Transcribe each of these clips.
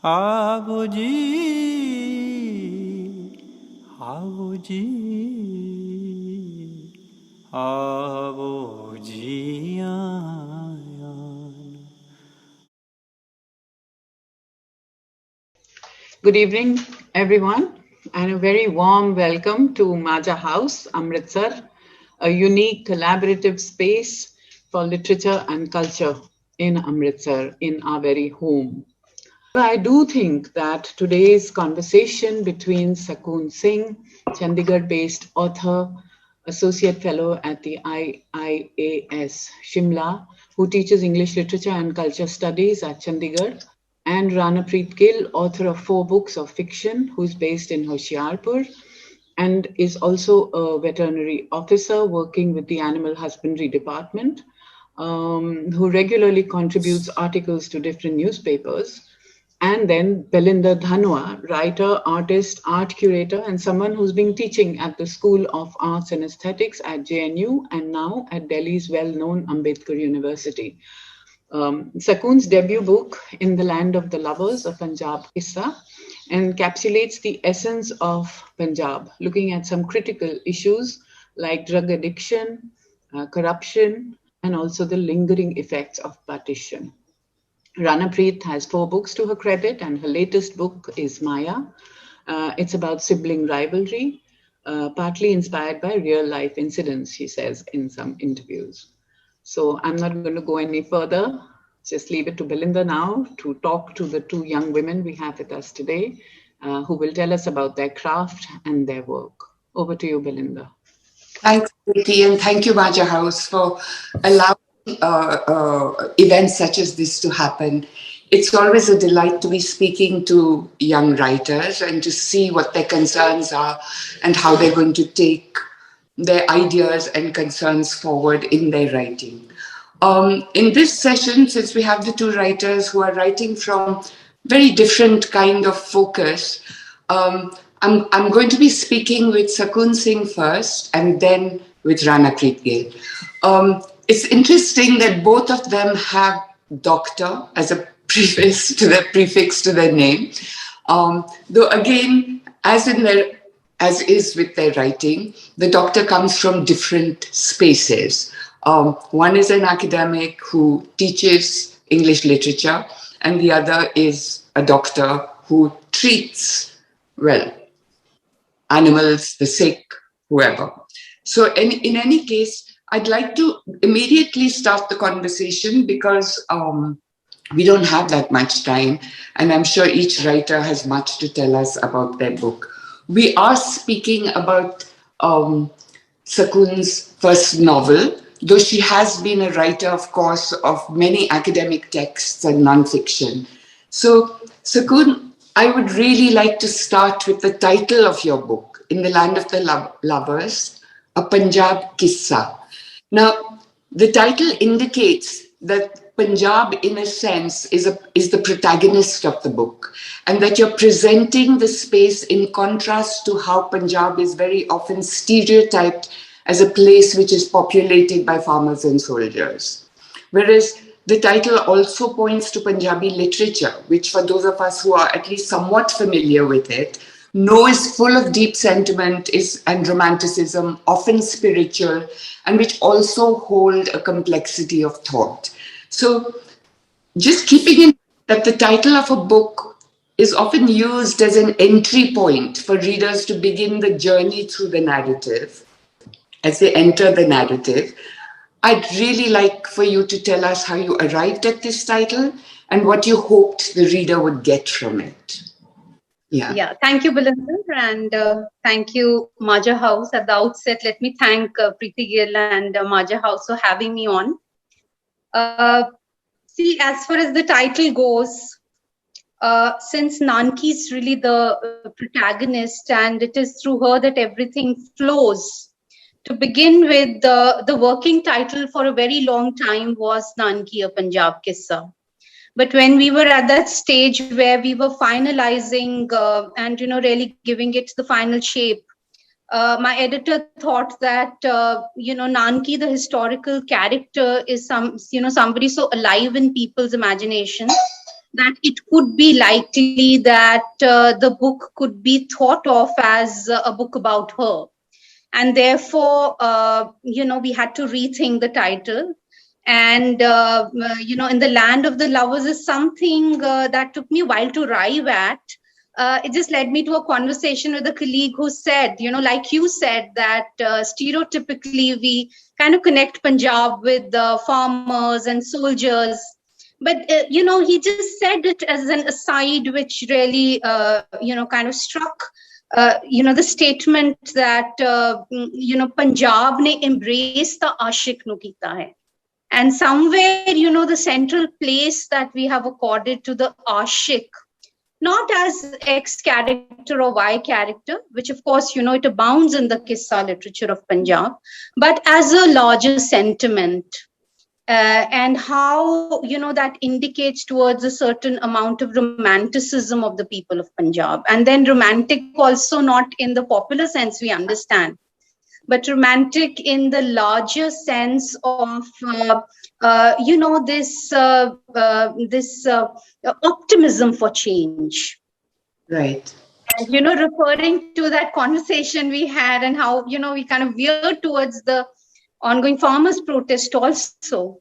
आओ जी आओ जी आओ जी Good evening, everyone, and a very warm welcome to Maja House, Amritsar, a unique collaborative space for literature and culture in Amritsar, in our very home. I do think that today's conversation between Sakoon Singh, Chandigarh-based author, associate fellow at the IIAS Shimla, who teaches English literature and culture studies at Chandigarh, and Rana Gill, author of 4 books of fiction, who's based in Hoshiarpur and is also a veterinary officer working with the Animal Husbandry Department, who regularly contributes articles to different newspapers. And then Belinda Dhanwa, writer, artist, art curator, and someone who's been teaching at the School of Arts and Aesthetics at JNU and now at Delhi's well-known Ambedkar University. Sakoon's debut book, In the Land of the Lovers, a Punjab Kissa, encapsulates the essence of Punjab, looking at some critical issues like drug addiction, corruption, and also the lingering effects of partition. Rana Preet has 4 books to her credit, and her latest book is Maya. It's about sibling rivalry, partly inspired by real life incidents, she says in some interviews. So I'm not going to go any further. Just leave it to Belinda now to talk to the 2 young women we have with us today, who will tell us about their craft and their work. Over to you, Belinda. Thanks, Preeti, and thank you, Maja House, for allowing events such as this to happen. It's always a delight to be speaking to young writers and to see what their concerns are and how they're going to take their ideas and concerns forward in their writing. In this session, since we have the 2 writers who are writing from very different kind of focus, I'm going to be speaking with Sakoon Singh first and then with Rana Gill. It's interesting that both of them have doctor as a prefix to their name. Though again, as is with their writing, the doctor comes from different spaces. One is an academic who teaches English literature, and the other is a doctor who treats, well, animals, the sick, whoever. So in any case, I'd like to immediately start the conversation because we don't have that much time, and I'm sure each writer has much to tell us about their book. We are speaking about Sakoon's first novel, though she has been a writer, of course, of many academic texts and nonfiction. So, Sakoon, I would really like to start with the title of your book, In the Land of the Lovers, a Punjab Kissa. Now, the title indicates that Punjab, in a sense, is the protagonist of the book, and that you're presenting the space in contrast to how Punjab is very often stereotyped as a place which is populated by farmers and soldiers. Whereas the title also points to Punjabi literature, which for those of us who are at least somewhat familiar with it, know is full of deep sentiment and romanticism, often spiritual, and which also hold a complexity of thought. So just keeping in mind that the title of a book is often used as an entry point for readers to begin the journey through the narrative. As they enter the narrative, I'd really like for you to tell us how you arrived at this title and what you hoped the reader would get from it. Yeah. Thank you, Belinda, and thank you, Maja House. At the outset, let me thank Preeti Gill and Maja House for having me on. See, as far as the title goes, since Nanki is really the protagonist, and it is through her that everything flows. To begin with, the working title for a very long time was Nanki, a Punjab Kissa. But when we were at that stage where we were finalizing and really giving it the final shape, my editor thought that Nanki, the historical character, is somebody so alive in people's imagination that it could be likely that the book could be thought of as a book about her. And therefore, we had to rethink the title. And, In the Land of the Lovers is something that took me a while to arrive at. It just led me to a conversation with a colleague who said, like you said, that stereotypically we kind of connect Punjab with farmers and soldiers. But, he just said it as an aside, which really, kind of struck, the statement that, Punjab ne embraced the Ashik nu kita hai. And somewhere, the central place that we have accorded to the Ashik, not as X character or Y character, which of course, it abounds in the Qissa literature of Punjab, but as a larger sentiment. And how, that indicates towards a certain amount of romanticism of the people of Punjab. And then romantic also not in the popular sense we understand, but romantic in the larger sense of, this optimism for change. Right. And, referring to that conversation we had and how, we kind of veered towards the ongoing farmers' protest also,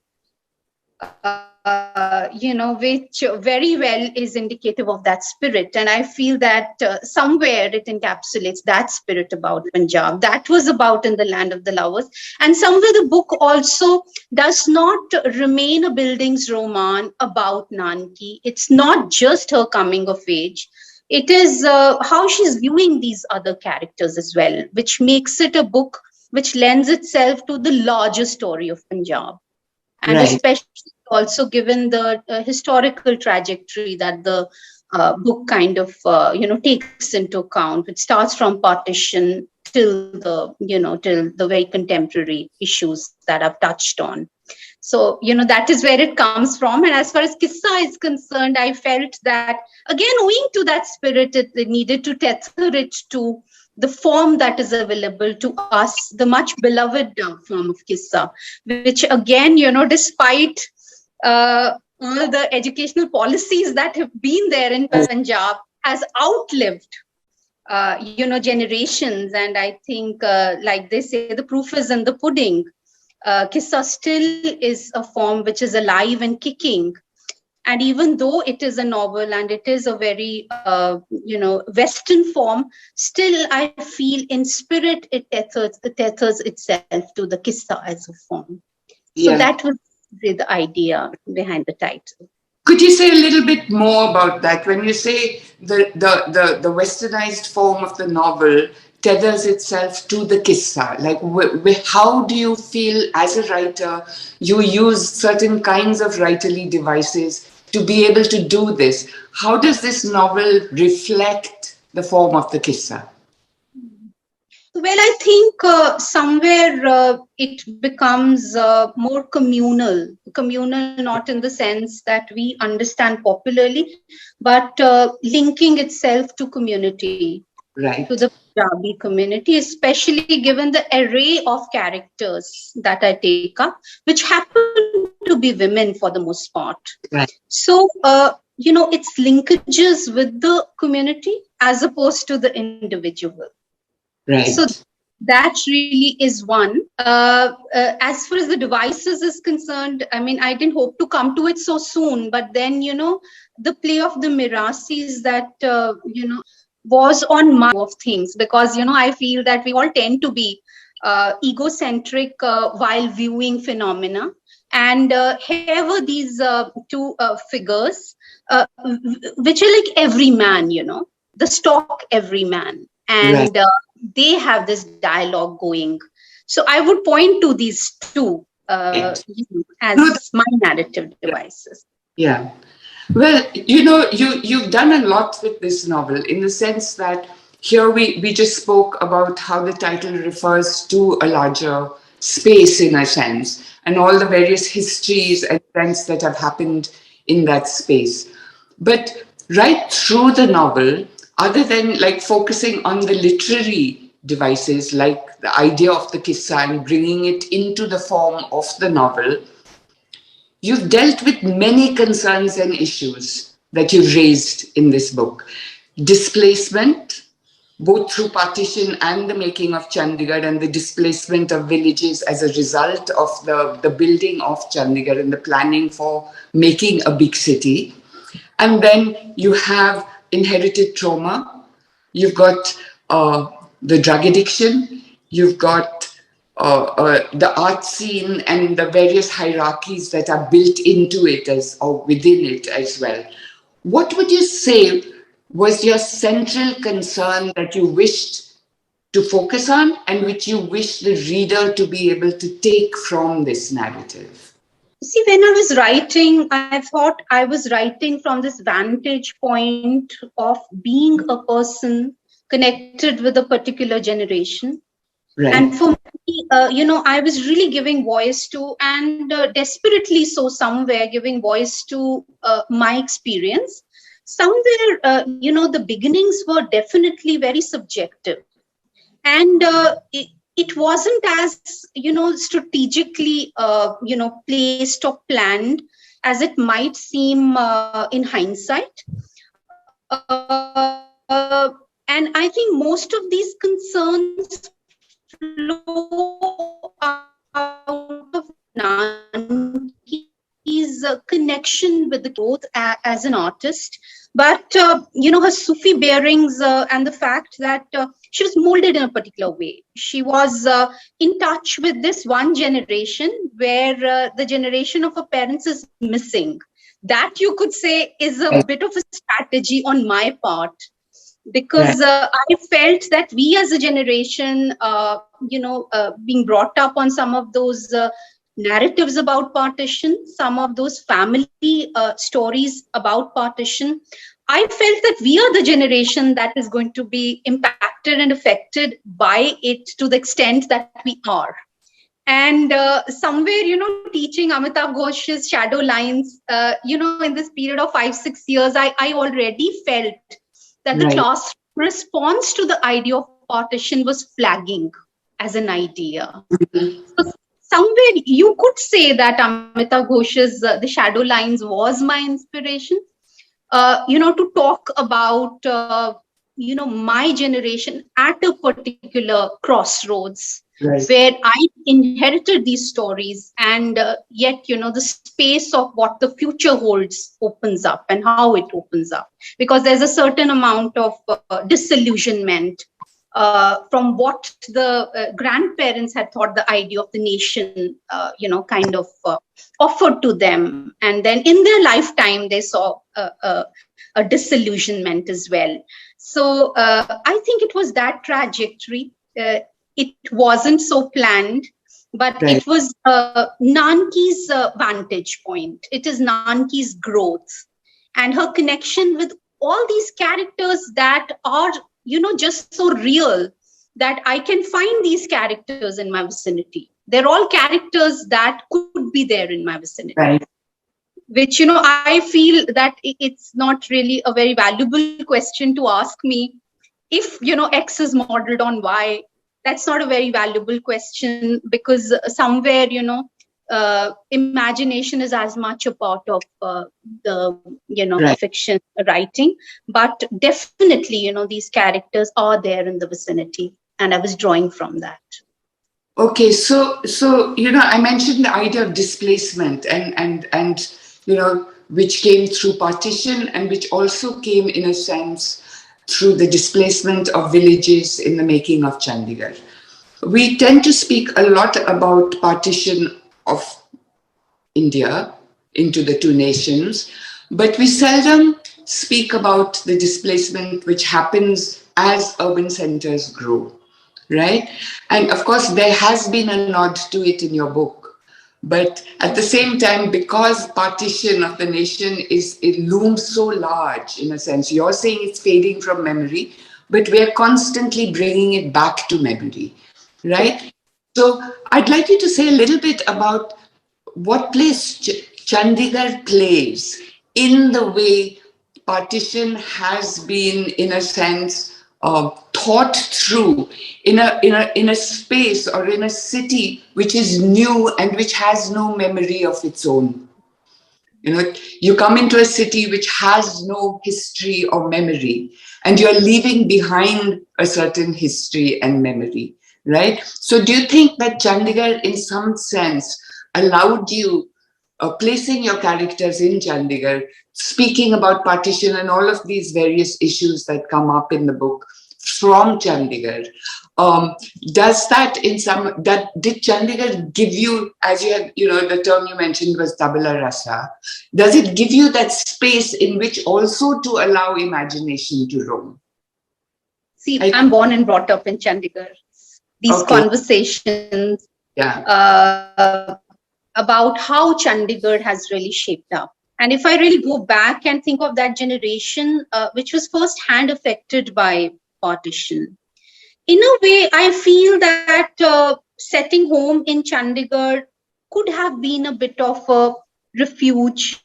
which very well is indicative of that spirit. And I feel that somewhere it encapsulates that spirit about Punjab. That was about In the Land of the Lovers. And somewhere the book also does not remain a Bildings roman about Nanki. It's not just her coming of age. It is how she's viewing these other characters as well, which makes it a book which lends itself to the larger story of Punjab. And Right. especially also given the historical trajectory that the book kind of, takes into account. It starts from partition till the very contemporary issues that I've touched on. So, that is where it comes from. And as far as Qissa is concerned, I felt that, again, owing to that spirit, it needed to tether it to the form that is available to us, the much beloved form of Qissa, which again, despite all the educational policies that have been there in Punjab, has outlived, generations. And I think, like they say, the proof is in the pudding. Qissa still is a form which is alive and kicking. And even though it is a novel and it is a very, Western form, still I feel in spirit it tethers itself to the Qissa as a form. So Yeah. that was the idea behind the title. Could you say a little bit more about that? When you say the westernized form of the novel tethers itself to the Qissa, like how do you feel as a writer you use certain kinds of writerly devices to be able to do this? How does this novel reflect the form of the Qissa? Well, I think somewhere it becomes more communal not in the sense that we understand popularly, but linking itself to community, Right. to the Punjabi community, especially given the array of characters that I take up, which happen to be women for the most part. Right. So, it's linkages with the community as opposed to the individual. Right. So that really is one. As far as the devices is concerned, I mean, I didn't hope to come to it so soon, but then, the play of the Mirasis that, was on my of things, because, I feel that we all tend to be egocentric while viewing phenomena. And here were these two figures, which are like every man, the stock every man. And they have this dialogue going. So I would point to these two as my narrative devices. Yeah. Well, you've done a lot with this novel in the sense that here we just spoke about how the title refers to a larger space in a sense and all the various histories and events that have happened in that space. But right through the novel, other than like focusing on the literary devices, like the idea of the Qissa and bringing it into the form of the novel, you've dealt with many concerns and issues that you raised in this book. Displacement, both through partition and the making of Chandigarh, and the displacement of villages as a result of the building of Chandigarh and the planning for making a big city. And then you have inherited trauma. You've got the drug addiction. You've got the art scene and the various hierarchies that are built into it or within it as well. What would you say was your central concern that you wished to focus on and which you wish the reader to be able to take from this narrative? See, when I was writing, I thought I was writing from this vantage point of being a person connected with a particular generation. Right. And for me, I was really giving voice to, and desperately so somewhere, giving voice to my experience. Somewhere, the beginnings were definitely very subjective. And it wasn't as, strategically, placed or planned as it might seem in hindsight. And I think most of these concerns flow out of Nanki's connection with the growth as an artist, but her Sufi bearings and the fact that she was molded in a particular way. She was in touch with this one generation where the generation of her parents is missing. That, you could say, is a bit of a strategy on my part. Because I felt that we as a generation, being brought up on some of those narratives about partition, some of those family stories about partition, I felt that we are the generation that is going to be impacted and affected by it to the extent that we are. And somewhere, teaching Amitav Ghosh's Shadow Lines, in this period of 5-6 years, I already felt that the class response to the idea of partition was flagging as an idea. So somewhere you could say that Amitav Ghosh's The Shadow Lines was my inspiration, to talk about, my generation at a particular crossroads. Where I inherited these stories, and yet, the space of what the future holds opens up and how it opens up. Because there's a certain amount of disillusionment from what the grandparents had thought the idea of the nation, kind of offered to them. And then in their lifetime, they saw a disillusionment as well. So I think it was that trajectory. It wasn't so planned, but it was Nanki's vantage point. It is Nanki's growth and her connection with all these characters that are, just so real that I can find these characters in my vicinity. They're all characters that could be there in my vicinity. Which, I feel that it's not really a very valuable question to ask me. If, X is modeled on Y, that's not a very valuable question, because somewhere, imagination is as much a part of the fiction writing. But definitely, these characters are there in the vicinity, and I was drawing from that. Okay, so I mentioned the idea of displacement and which came through partition and which also came in a sense through the displacement of villages in the making of Chandigarh. We tend to speak a lot about partition of India into the two nations, but we seldom speak about the displacement which happens as urban centers grow, right? And of course, there has been a nod to it in your book. But at the same time, because partition of the nation it looms so large, in a sense, you're saying it's fading from memory, but we're constantly bringing it back to memory, right? So I'd like you to say a little bit about what place Chandigarh plays in the way partition has been, in a sense, thought through in a space or in a city which is new and which has no memory of its own. You come into a city which has no history or memory, and you're leaving behind a certain history and memory, right? So do you think that Chandigarh, in some sense, allowed you, placing your characters in Chandigarh, speaking about partition and all of these various issues that come up in the book from Chandigarh, does that did Chandigarh give you, as you had, the term you mentioned was tabla rasa, does it give you that space in which also to allow imagination to roam? See, I'm born and brought up in Chandigarh. These conversations about how Chandigarh has really shaped up. And if I really go back and think of that generation, which was first-hand affected by partition, in a way, I feel that setting home in Chandigarh could have been a bit of a refuge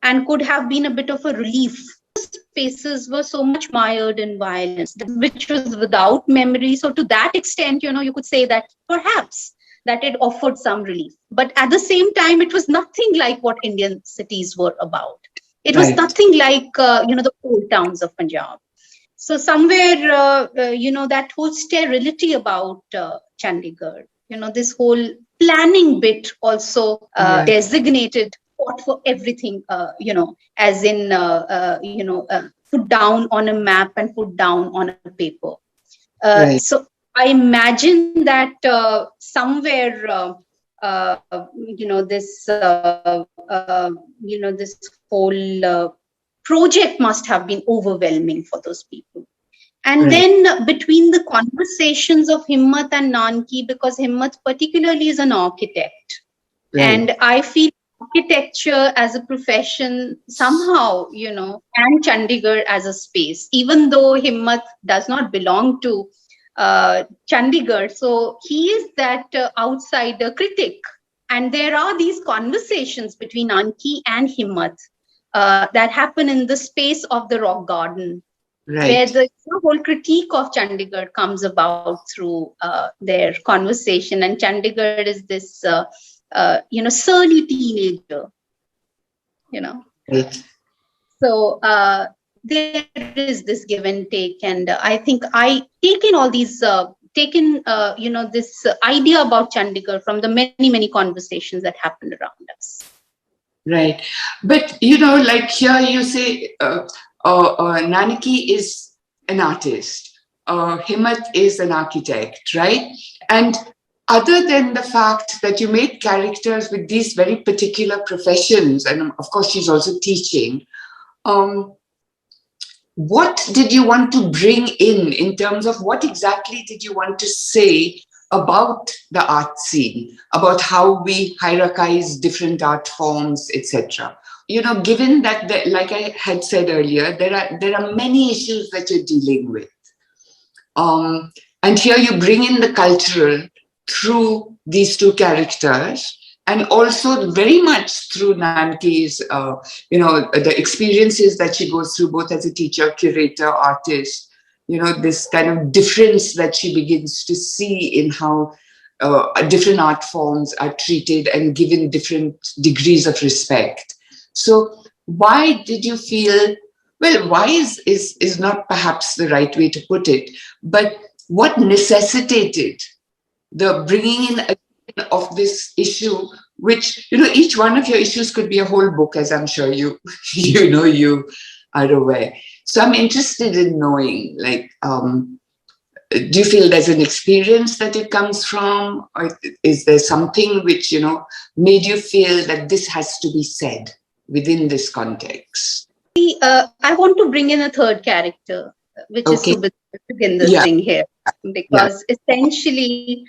and could have been a bit of a relief. Spaces were so much mired in violence, which was without memory. So to that extent, you could say that perhaps that it offered some relief. But at the same time, it was nothing like what Indian cities were about. It was nothing like, the old towns of Punjab. So somewhere, that whole sterility about Chandigarh, this whole planning bit also designated for everything, as in, put down on a map and put down on a paper. So I imagine that somewhere, this whole project must have been overwhelming for those people. And then between the conversations of Himmat and Nanki, because Himmat particularly is an architect, and I feel architecture as a profession somehow, and Chandigarh as a space, even though Himmat does not belong to Chandigarh. So he is that outsider critic. And there are these conversations between Nanki and Himmat that happen in the space of the rock garden, where the whole critique of Chandigarh comes about through their conversation. And Chandigarh is this, surly teenager, So there is this give and take. And I think I taken all these, this idea about Chandigarh from the many, many conversations that happened around us. Right. But, like here you say, Nanki is an artist, Himmat is an architect, right? And other than the fact that you made characters with these very particular professions, and of course she's also teaching, what did you want to bring in terms of what exactly did you want to say about the art scene, about how we hierarchize different art forms, etc.? Given that, like I had said earlier, there are many issues that you're dealing with. And here you bring in the cultural through these two characters, and also very much through Nanki's, the experiences that she goes through, both as a teacher, curator, artist, this kind of difference that she begins to see in how different art forms are treated and given different degrees of respect. So why did you feel, well, why is not perhaps the right way to put it, but what necessitated the bringing in of this issue, which, each one of your issues could be a whole book, as I'm sure you are aware. So I'm interested in knowing, like, do you feel there's an experience that it comes from, or is there something which, made you feel that this has to be said within this context? I want to bring in a third character, which is Gill Singh here, because essentially,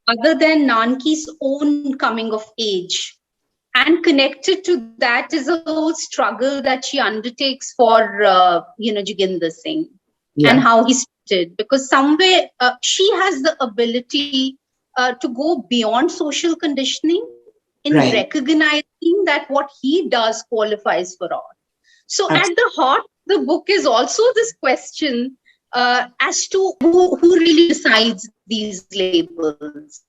other than Nanki's own coming of age, and connected to that is a whole struggle that she undertakes for, Joginder Singh, and how he's treated. Because somewhere she has the ability to go beyond social conditioning in recognizing that what he does qualifies for art. So at the heart of the book is also this question as to who really decides these labels.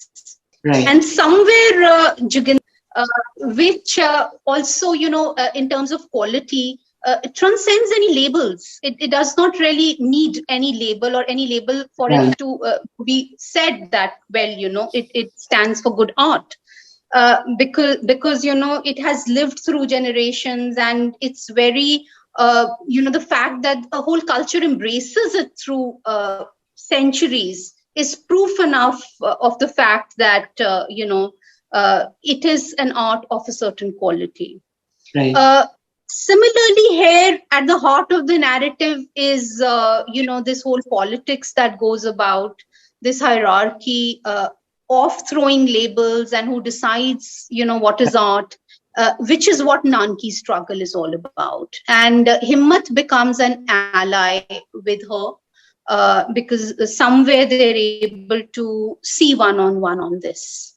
And somewhere Joginder which also, in terms of quality, it transcends any labels. It does not really need any label or any label for it to be said that, well, it stands for good art. Because it has lived through generations, and it's very, the fact that a whole culture embraces it through centuries is proof enough of the fact that, it is an art of a certain quality. Right. Similarly, here at the heart of the narrative is, this whole politics that goes about, this hierarchy of throwing labels and who decides, what is art, which is what Nanki's struggle is all about. And Himmat becomes an ally with her because somewhere they're able to see one-on-one on this.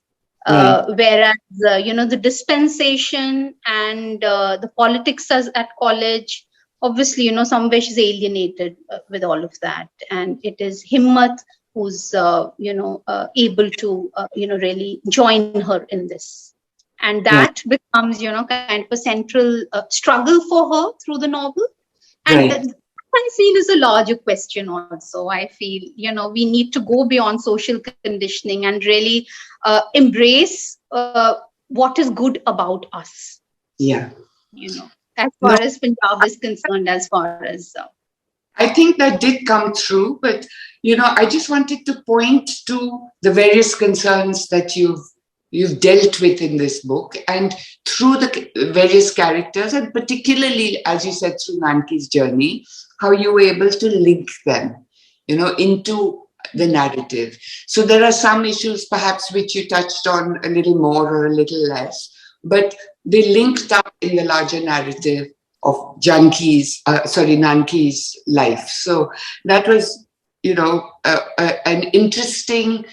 Whereas, the dispensation and the politics at college, obviously, somewhere she's alienated with all of that. And it is Himmat who's, able to, really join her in this. And that becomes, kind of a central struggle for her through the novel. And I feel is a larger question also. I feel, we need to go beyond social conditioning and really embrace what is good about us. Yeah. As far as Punjab is concerned, as far as... I think that did come through, but, I just wanted to point to the various concerns that you've dealt with in this book, and through the various characters, and particularly, as you said, through Nanki's journey, how you were able to link them, into the narrative. So there are some issues perhaps which you touched on a little more or a little less, but they linked up in the larger narrative of Nanki's life. So that was, an interesting,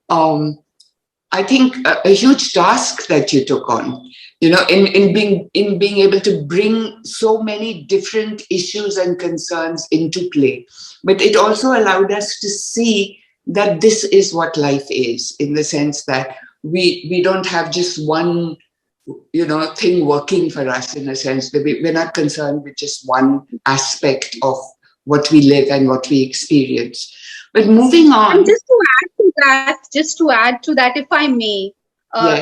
I think a huge task that you took on, in being able to bring so many different issues and concerns into play. But it also allowed us to see that this is what life is, in the sense that we don't have just one, thing working for us, in a sense that we're not concerned with just one aspect of what we live and what we experience. But moving on. And just to add to that, if I may,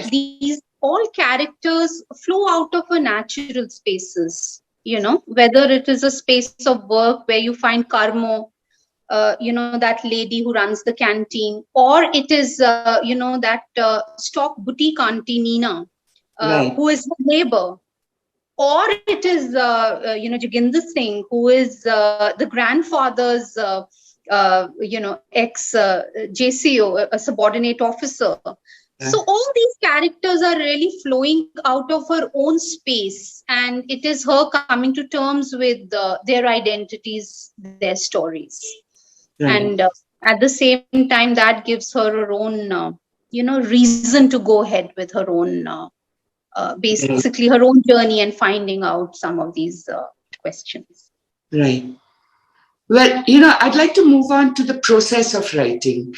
these all characters flow out of a natural spaces, whether it is a space of work where you find Karmo, that lady who runs the canteen, or it is, that stock boutique auntie Nina, who is the neighbor, or it is, Joginder Singh, who is the grandfather's, ex-JCO, a subordinate officer. So all these characters are really flowing out of her own space, and it is her coming to terms with their identities, their stories. And at the same time, that gives her her own, reason to go ahead with her own, basically her own journey and finding out some of these questions. Right. Well, I'd like to move on to the process of writing.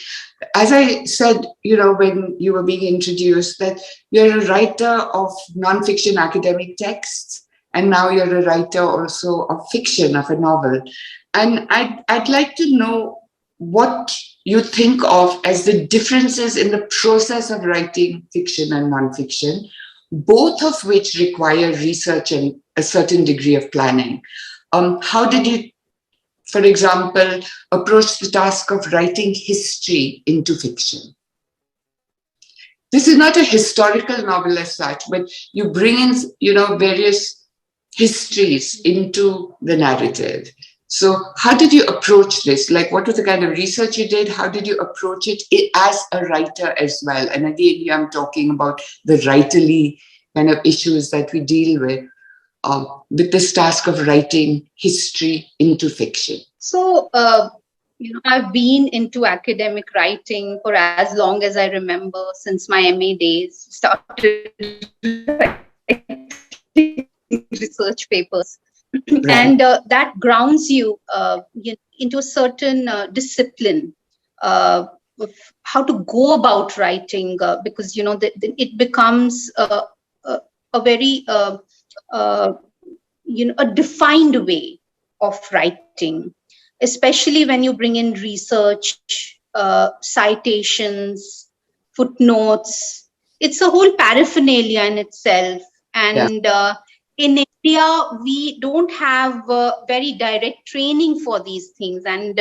As I said, when you were being introduced, that you're a writer of non-fiction academic texts, and now you're a writer also of fiction, of a novel. And I'd like to know what you think of as the differences in the process of writing fiction and non-fiction, both of which require research and a certain degree of planning. How did you, for example, approach the task of writing history into fiction? This is not a historical novel as such, but you bring in, various histories into the narrative. So how did you approach this? Like, what was the kind of research you did? How did you approach it as a writer as well? And again, I'm talking about the writerly kind of issues that we deal with this task of writing history into fiction. So, I've been into academic writing for as long as I remember, since my MA days, started writing research papers. And that grounds you, into a certain discipline of how to go about writing, because, it becomes a very a defined way of writing, especially when you bring in research, citations, footnotes. It's a whole paraphernalia in itself. And in India, we don't have very direct training for these things. And,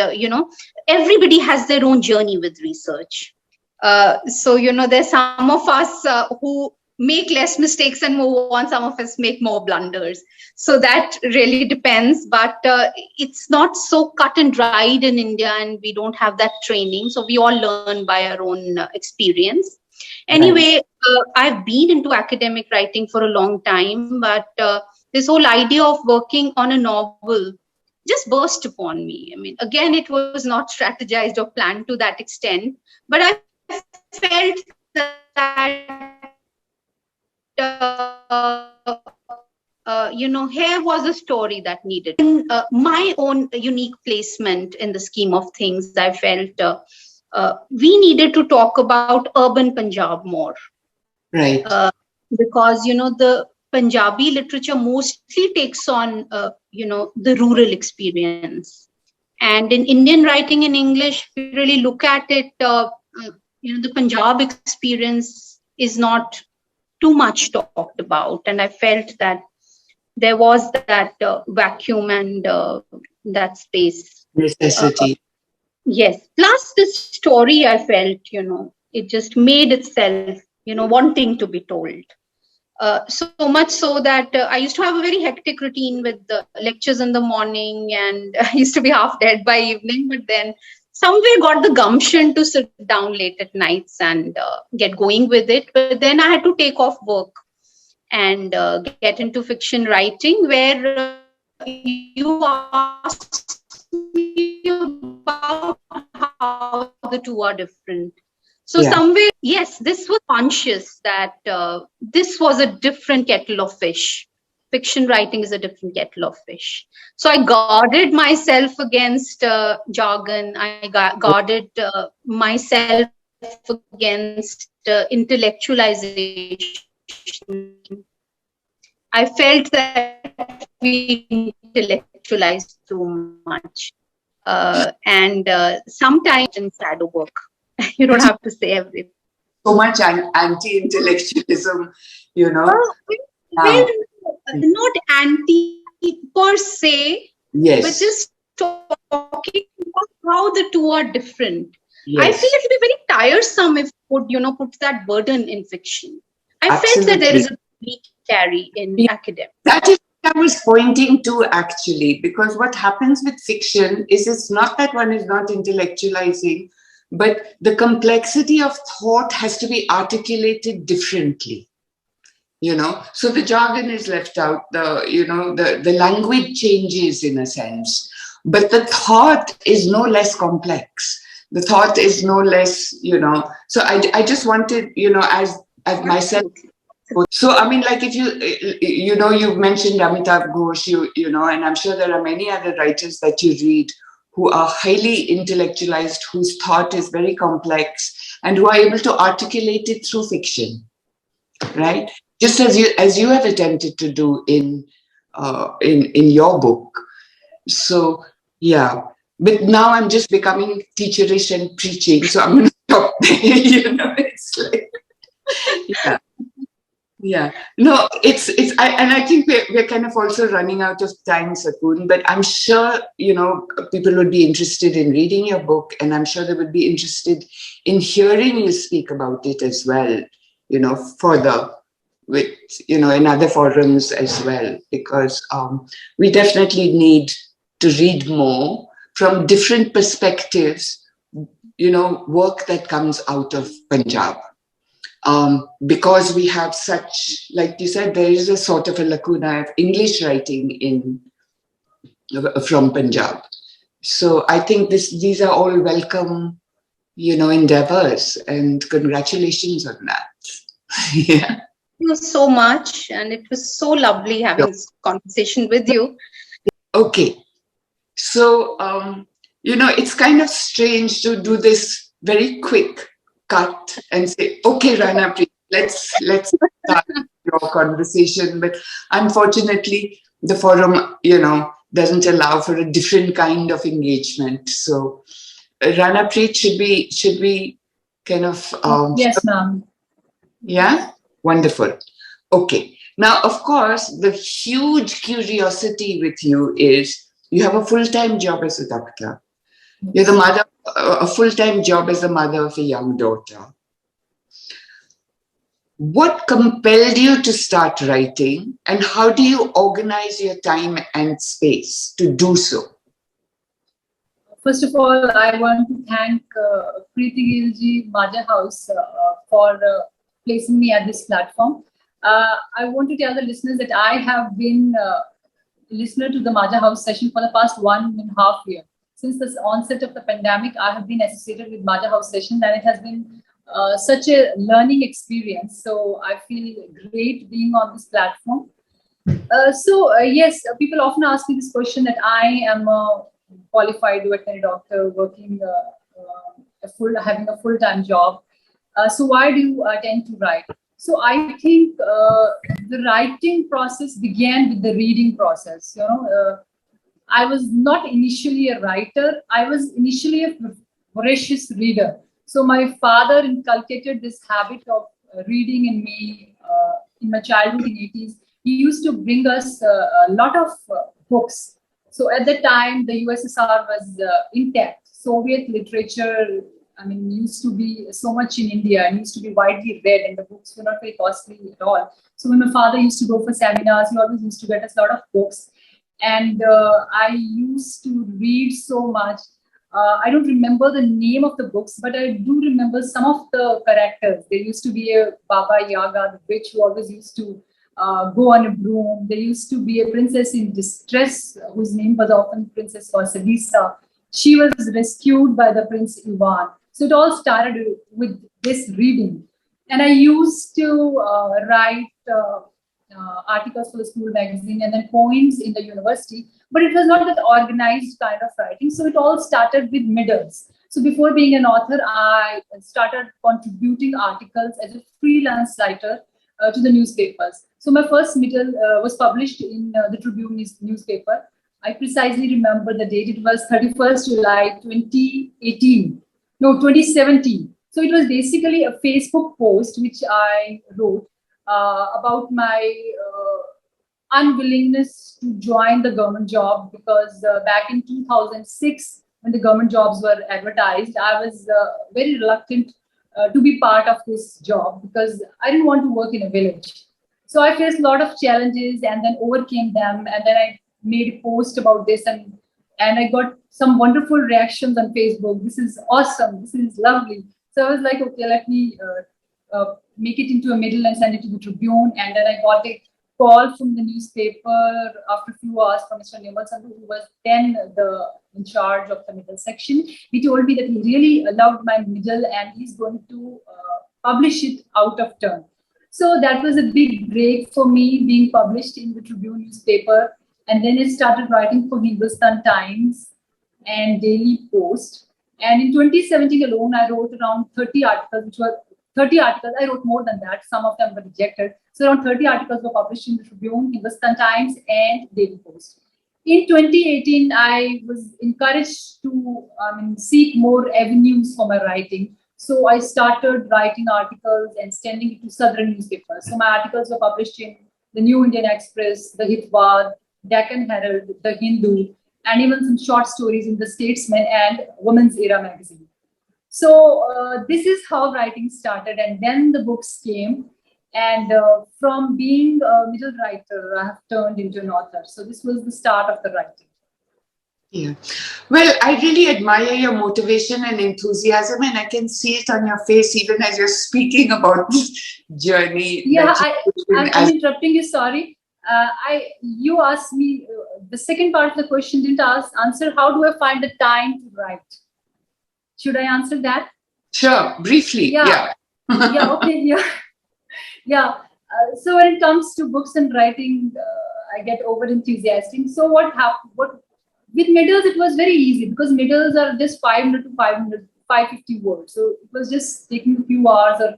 everybody has their own journey with research. So, there's some of us who make less mistakes and move on. Some of us make more blunders. So that really depends. But it's not so cut and dried in India, and we don't have that training. So we all learn by our own experience. Anyway, I've been into academic writing for a long time, but this whole idea of working on a novel just burst upon me. I mean, again, it was not strategized or planned to that extent, but I felt that, here was a story that needed. In my own unique placement in the scheme of things, I felt we needed to talk about urban Punjab more. Right. Because, the Punjabi literature mostly takes on, the rural experience. And in Indian writing in English, we really look at it, the Punjab experience is not too much talked about. And I felt that there was that vacuum and that space. Necessity. Yes. Plus the story, I felt, it just made itself, wanting to be told. So much so that I used to have a very hectic routine with the lectures in the morning, and I used to be half dead by evening, but then somewhere got the gumption to sit down late at nights and get going with it. But then I had to take off work and get into fiction writing, where you asked me about how the two are different. So somewhere, yes, this was conscious that this was a different kettle of fish. Fiction writing is a different kettle of fish. So I guarded myself against jargon. I guarded myself against intellectualization. I felt that we intellectualized too much. And sometimes in shadow work. You don't have to say everything. So much anti-intellectualism, Well, not anti per se, yes, but just talking about how the two are different. Yes. I feel it will be very tiresome if put that burden in fiction. I Absolutely. felt that there is a weak carry in academics. That is what I was pointing to, actually, because what happens with fiction is it's not that one is not intellectualizing, but the complexity of thought has to be articulated differently. So the jargon is left out, the language changes in a sense, but the thought is no less complex. The thought is no less, so I just wanted, as myself. So, I mean, like if you've mentioned Amitav Ghosh, and I'm sure there are many other writers that you read who are highly intellectualized, whose thought is very complex, and who are able to articulate it through fiction, right? Just as you have attempted to do in your book. So, yeah. But now I'm just becoming teacherish and preaching, so I'm going to stop there. It's like, yeah. Yeah, no, I think we're kind of also running out of time, Sakoon, but I'm sure, people would be interested in reading your book, and I'm sure they would be interested in hearing you speak about it as well, further with, in other forums as well, because we definitely need to read more from different perspectives, work that comes out of Punjab. Because we have such, like you said, there is a sort of a lacuna of English writing from Punjab. So I think these are all welcome, endeavors, and congratulations on that. Yeah. Thank you so much, and it was so lovely having this conversation with you. Okay, so it's kind of strange to do this very quick cut and say, okay, Rana, please, let's start your conversation, but unfortunately, the forum, doesn't allow for a different kind of engagement. So, Rana, Preet, should we kind of yes, ma'am. yeah, wonderful. Okay. Now, of course, the huge curiosity with you is you have a full-time job as a doctor. You're the mother, a full-time job as the mother of a young daughter. What compelled you to start writing, and how do you organize your time and space to do so? First of all, I want to thank Preet Gillji, Maja House, for placing me at this platform. I want to tell the listeners that I have been a listener to the Maja House session for the past 1.5 years. Since the onset of the pandemic, I have been associated with Maja House session, and it has been such a learning experience. So I feel great being on this platform. Yes, people often ask me this question that I am a qualified veterinary doctor working having a full-time job. So why do you tend to write? So I think the writing process began with the reading process. I was not initially a writer. I was initially a voracious reader. So my father inculcated this habit of reading in me in my childhood in 80s. He used to bring us a lot of books. So at that time, the USSR was intact. Soviet literature, used to be so much in India and used to be widely read, and the books were not very costly at all. So when my father used to go for seminars, he always used to get us a lot of books. And I used to read so much. I don't remember the name of the books, but I do remember some of the characters. There used to be a Baba Yaga, the witch who always used to go on a broom. There used to be a princess in distress, whose name was often Princess Vasilisa. She was rescued by the Prince Ivan. So it all started with this reading. And I used to write articles for the school magazine and then poems in the university, but it was not that organized kind of writing. So it all started with middles. So before being an author, I started contributing articles as a freelance writer to the newspapers. So my first middle was published in the Tribune newspaper. I precisely remember the date. It was 31st July 2017. So it was basically a Facebook post which I wrote about my unwillingness to join the government job, because back in 2006, when the government jobs were advertised, I was very reluctant to be part of this job because I didn't want to work in a village. So I faced a lot of challenges and then overcame them. And then I made a post about this, and I got some wonderful reactions on Facebook. This is awesome. This is lovely. So I was like, okay, let me make it into a middle and send it to the Tribune. And then I got a call from the newspaper after a few hours from Mr. Nirmal Sandhu, who was then in charge of the middle section. He told me that he really loved my middle and he's going to publish it out of turn. So that was a big break for me, being published in the Tribune newspaper. And then I started writing for Hindustan Times and Daily Post. And in 2017 alone, I wrote around 30 articles, which were 30 articles. I wrote more than that. Some of them were rejected. So around 30 articles were published in the Tribune, Hindustan Times, and Daily Post. In 2018, I was encouraged to seek more avenues for my writing. So I started writing articles and sending it to southern newspapers. So my articles were published in the New Indian Express, the Hitwad, Deccan Herald, the Hindu, and even some short stories in the Statesman and Women's Era magazine. So this is how writing started, and then the books came. And from being a middle writer, I have turned into an author. So this was the start of the writing. Yeah. Well, I really admire your motivation and enthusiasm, and I can see it on your face even as you're speaking about this journey. Yeah, I'm interrupting you. Sorry. You asked me the second part of the question. Didn't answer. How do I find the time to write? Should I answer that? Sure, briefly. Yeah. Yeah. Okay. Yeah. Yeah. So when it comes to books and writing, I get over enthusiastic. So what happened? With middles, it was very easy because middles are just 500 to 550 words. So it was just taking a few hours or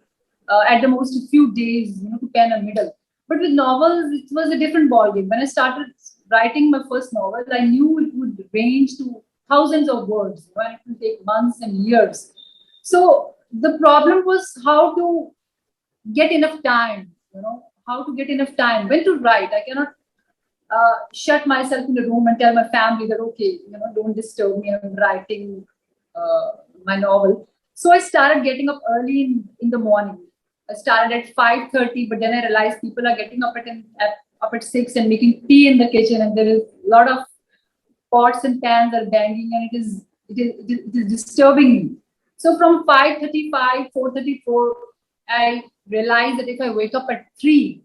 at the most a few days, to pen a middle. But with novels, it was a different ballgame. When I started writing my first novel, I knew it would range to thousands of words, and it would take months and years. So the problem was how to get enough time, how to get enough time, when to write. I cannot shut myself in a room and tell my family that, okay, don't disturb me, I'm writing my novel. So I started getting up early in the morning. I started at 5:30, but then I realized people are getting up at 6 and making tea in the kitchen, and there is a lot of pots and pans are banging, and it is disturbing me. So from 5:35, 4:34, I realized that if I wake up at 3,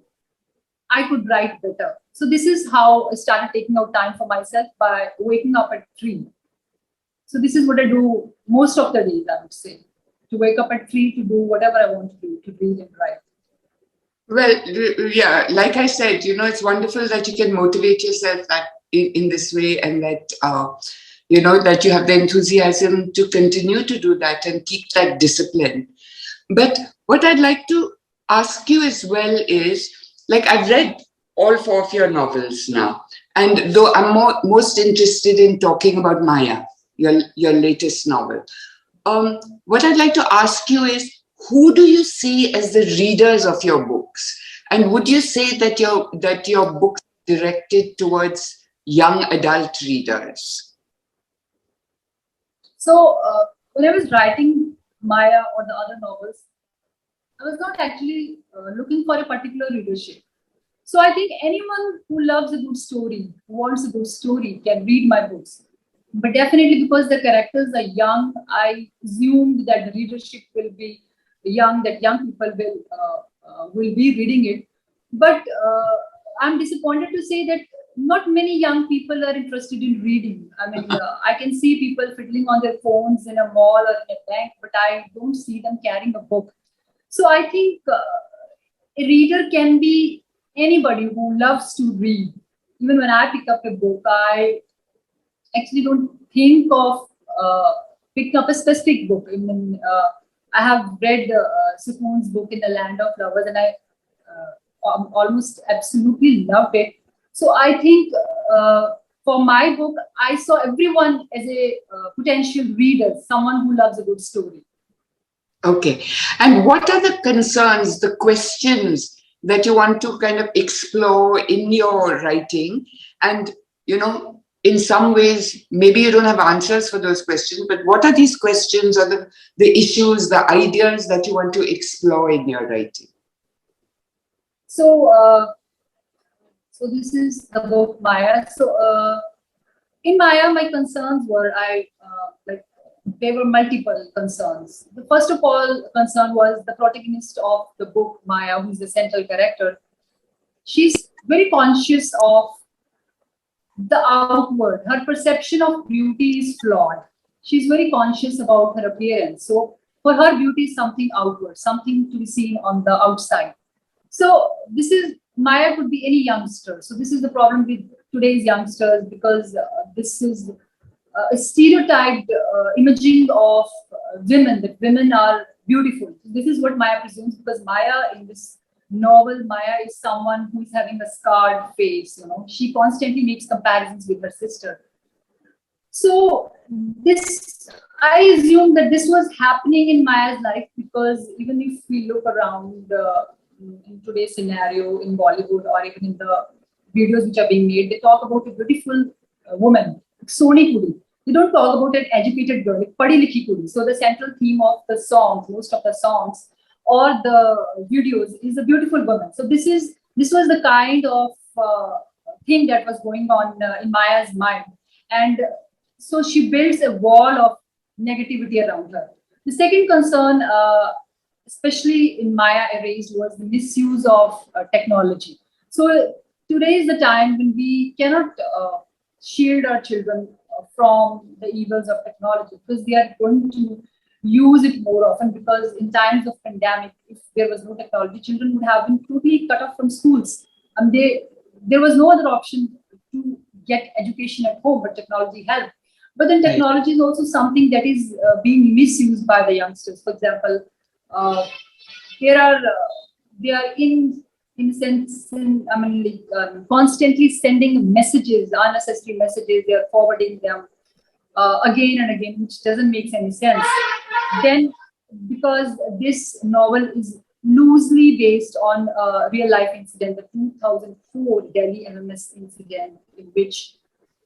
I could write better. So this is how I started taking out time for myself, by waking up at 3. So this is what I do most of the days, I would say, to wake up at 3 to do whatever I want to do, to read and write. Well, yeah, like I said, it's wonderful that you can motivate yourself in this way, and that, that you have the enthusiasm to continue to do that and keep that discipline. But what I'd like to ask you as well is, like, I've read all 4 of your novels now, and though I'm most interested in talking about Maya, your latest novel, what I'd like to ask you is, who do you see as the readers of your books? And would you say that your books are directed towards young adult readers? So when I was writing Maya or the other novels, I was not actually looking for a particular readership. So I think anyone who loves a good story, who wants a good story, can read my books. But definitely, because the characters are young, I assumed that the readership will be young, that young people will be reading it. But I'm disappointed to say that not many young people are interested in reading. I mean, I can see people fiddling on their phones in a mall or in a bank, but I don't see them carrying a book. So I think a reader can be anybody who loves to read. Even when I pick up a book, I actually don't think of picking up a specific book. I mean, I have read Sakoon's book In the Land of Lovers, and I almost absolutely loved it. So I think for my book, I saw everyone as a potential reader, someone who loves a good story. Okay. And what are the concerns, the questions that you want to kind of explore in your writing? And, in some ways, maybe you don't have answers for those questions, but what are these questions, or the issues, the ideas that you want to explore in your writing? So, so this is the book Maya. So in Maya, my concerns were, there were multiple concerns. The first of all concern was the protagonist of the book, Maya, who's the central character. She's very conscious of the outward. Her perception of beauty is flawed. She's very conscious about her appearance. So for her, beauty is something outward, something to be seen on the outside. So this is, Maya could be any youngster. So this is the problem with today's youngsters, because this is a stereotyped imaging of women, that women are beautiful. This is what Maya presumes, because Maya, in this novel, Maya is someone who is having a scarred face. She constantly makes comparisons with her sister. So this, I assume that this was happening in Maya's life, because even if we look around in today's scenario in Bollywood, or even in the videos which are being made, they talk about a beautiful woman, Soni Kudi. They don't talk about an educated girl, like Padi Likhi Kudi. So the central theme of the songs, most of the songs or the videos, is a beautiful woman. So this was the kind of thing that was going on in Maya's mind, and so she builds a wall of negativity around her. The second concern, especially in Maya erased, was the misuse of technology. So today is the time when we cannot shield our children from the evils of technology, because they are going to use it more often. Because in times of pandemic, if there was no technology, children would have been totally cut off from schools, and there was no other option to get education at home, but technology helped. But then technology is also something that is being misused by the youngsters. For example, they are in in a sense, constantly sending messages, unnecessary messages, they are forwarding them again and again, which doesn't make any sense. Then, because this novel is loosely based on a real life incident, the 2004 Delhi MMS incident, in which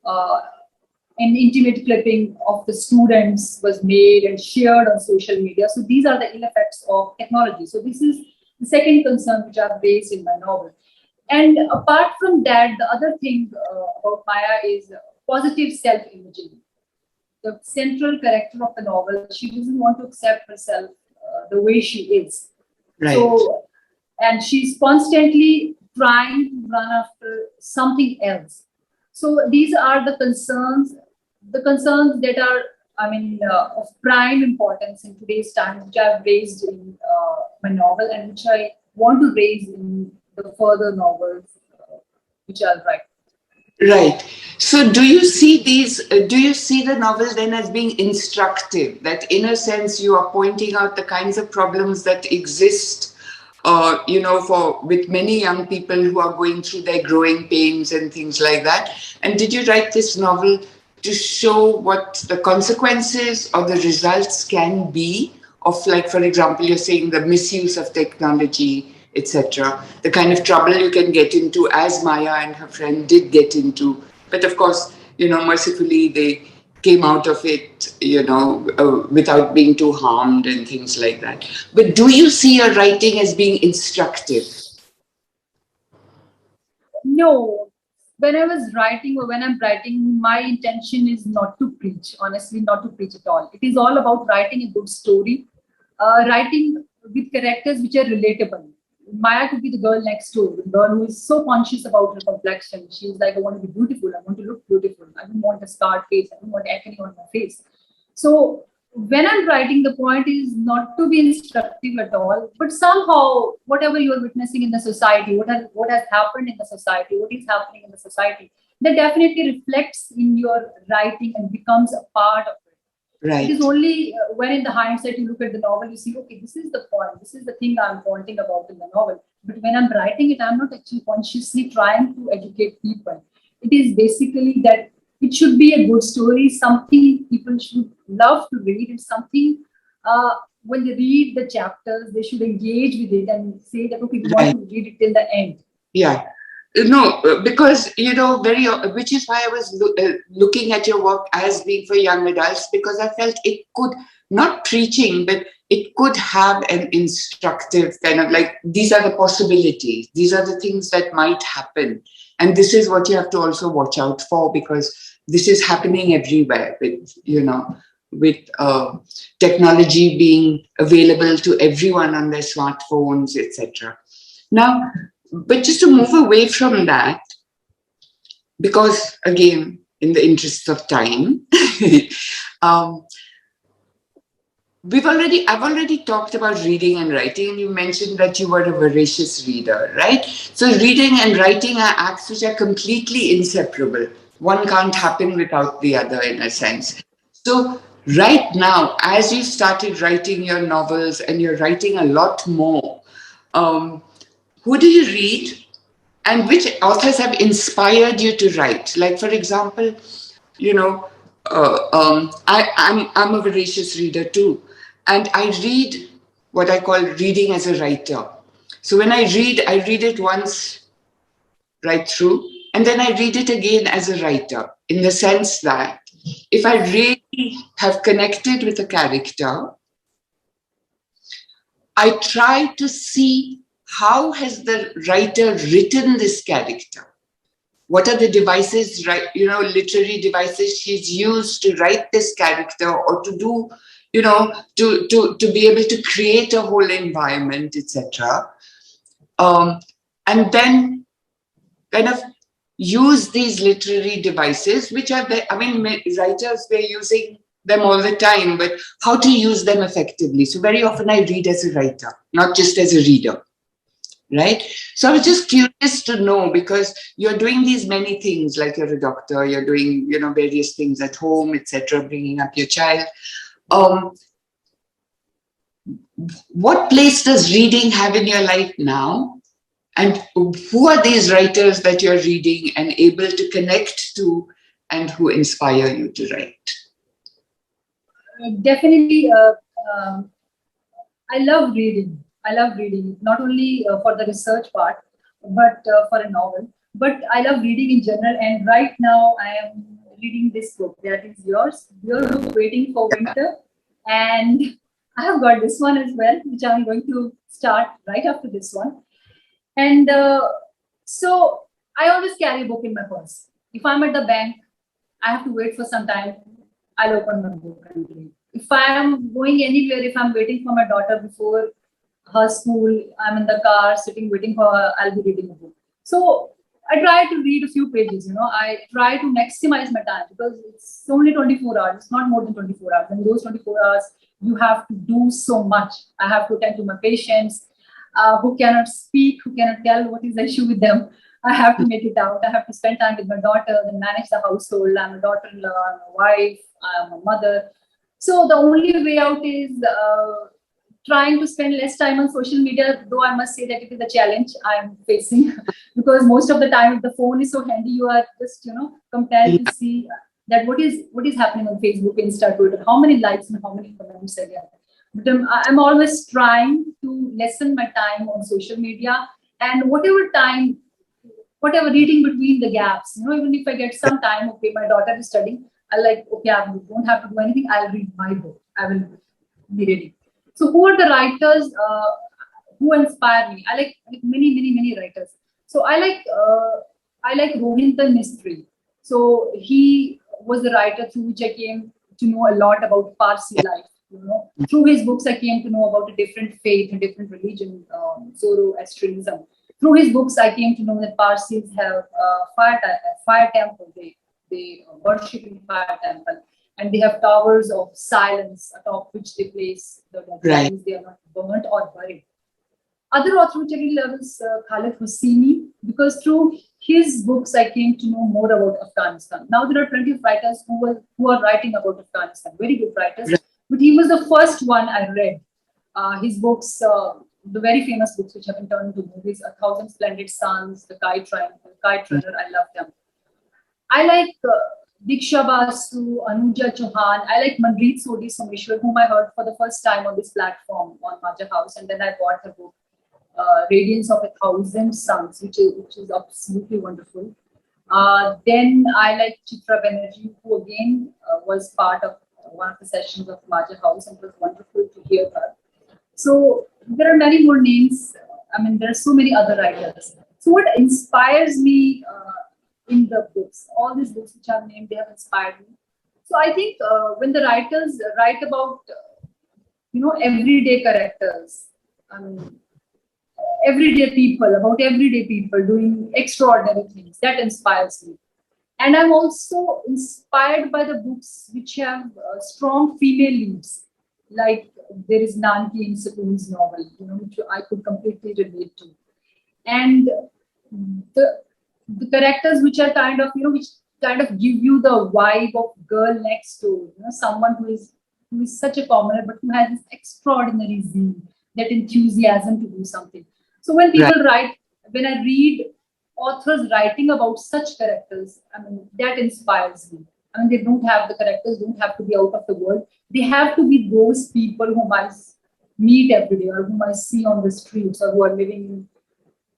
an intimate clipping of the students was made and shared on social media. So these are the ill effects of technology. So this is the second concern which I've raised in my novel. And apart from that, the other thing about Maya is positive self-imaging. The central character of the novel, she doesn't want to accept herself the way she is. Right. So, and she's constantly trying to run after something else. So these are the concerns that are, of prime importance in today's time, which I've raised in my novel and which I want to raise in the further novels which I'll write. Right. So do you see the novel then as being instructive? That in a sense you are pointing out the kinds of problems that exist, with many young people who are going through their growing pains and things like that. And did you write this novel to show what the consequences or the results can be of, like, for example, you're saying the misuse of technology, etc., the kind of trouble you can get into, as Maya and her friend did get into. But of course, mercifully, they came out of it, without being too harmed and things like that. But do you see your writing as being instructive? No. When I was writing or when I'm writing, my intention is not to preach, honestly, not to preach at all. It is all about writing a good story, writing with characters which are relatable. Maya could be the girl next door, the girl who is so conscious about her complexion. She's like, I want to be beautiful. I want to look beautiful. I don't want a scarred face. I don't want acne on my face. So when I'm writing, the point is not to be instructive at all, but somehow whatever you're witnessing in the society, what has happened in the society, what is happening in the society, that definitely reflects in your writing and becomes a part of it. Right. It is only when in the hindsight you look at the novel, you see, okay, this is the point, this is the thing I'm pointing about in the novel. But when I'm writing it, I'm not actually consciously trying to educate people. It is basically that it should be a good story, something people should love to read, and something when they read the chapters, they should engage with it and say that, okay, we want to read it till the end. Yeah. No, because, which is why I was looking at your work as being for young adults, because I felt it could, not preaching, but it could have an instructive kind of, like, these are the possibilities, these are the things that might happen. And this is what you have to also watch out for, because this is happening everywhere with technology being available to everyone on their smartphones, etc. Now, but just to move away from that, because again, in the interest of time, I've already talked about reading and writing, and you mentioned that you were a voracious reader, right? So reading and writing are acts which are completely inseparable. One can't happen without the other, in a sense. So right now, as you started writing your novels, and you're writing a lot more, who do you read, and which authors have inspired you to write? Like, for example, I'm a voracious reader too, and I read what I call reading as a writer. So when I read it once right through, and then I read it again as a writer, in the sense that if I really have connected with a character, I try to see how has the writer written this character? What are the devices, literary devices she's used to write this character, or to do, to be able to create a whole environment, etc. And then kind of use these literary devices, which are, writers, they're using them all the time, but how to use them effectively. So very often I read as a writer, not just as a reader. Right? So I was just curious to know, because you're doing these many things, like you're a doctor, you're doing, various things at home, etc., bringing up your child. What place does reading have in your life now? And who are these writers that you're reading and able to connect to and who inspire you to write? Definitely, I love reading. I love reading, not only for the research part, but for a novel. But I love reading in general. And right now, I am reading this book. That is yours. Your book, Waiting for Winter. And I have got this one as well, which I'm going to start right after this one. And so I always carry a book in my purse. If I'm at the bank, I have to wait for some time. I'll open my book and read. If I'm going anywhere, if I'm waiting for my daughter before her school, I'm in the car sitting waiting for her, I'll be reading a book. So I try to read a few pages, I try to maximize my time because it's only 24 hours, it's not more than 24 hours. And those 24 hours, you have to do so much. I have to attend to my patients who cannot speak, who cannot tell what is the issue with them. I have to make it out. I have to spend time with my daughter and manage the household. I'm a daughter-in-law, I'm a wife, I'm a mother. So the only way out is trying to spend less time on social media, though I must say that it is a challenge I'm facing because most of the time if the phone is so handy, you are just, compelled to see that what is happening on Facebook, Insta, Twitter, how many likes and how many comments I get. But I'm always trying to lessen my time on social media and whatever reading between the gaps, even if I get some time, okay, my daughter is studying, I don't have to do anything, I'll read my book, I will be reading. So who are the writers who inspire me? I like many writers. So I like Rohinton Mistry. So he was the writer through which I came to know a lot about Parsi life. Through his books, I came to know about a different faith, a different religion, Zoroastrianism. Through his books, I came to know that Parsis have fire temple. They worship in fire temple. And they have towers of silence atop which they place the dead bodies. They are not burnt or buried. Other author which I really love is Khalid Hosseini, because through his books I came to know more about Afghanistan. Now there are plenty of writers who are writing about Afghanistan, very good writers. But he was the first one I read. His books, the very famous books which have been turned into movies, A Thousand Splendid Suns, The Kite Runner, I love them. I like Diksha Basu, Anuja Chauhan. I like Manpreet Sodhi Someshwar, whom I heard for the first time on this platform on Maja House, and then I bought her book, Radiance of a Thousand Suns, which is absolutely wonderful. Then I like Chitra Banerjee, who again was part of one of the sessions of Maja House, and it was wonderful to hear her. So there are many more names. There are so many other writers. So what inspires me in the books, all these books which I've named, they have inspired me. So I think when the writers write about, everyday characters, everyday people doing extraordinary things, that inspires me. And I'm also inspired by the books which have strong female leads. Like there is Nanki in Sakoon's novel, which I could completely relate to. And the characters which are which kind of give you the vibe of girl next door, someone who is such a commoner, but who has this extraordinary zeal, that enthusiasm to do something. So when people write, when I read authors writing about such characters, that inspires me. They don't have, the characters don't have to be out of the world. They have to be those people whom I meet every day, or whom I see on the streets, or who are living in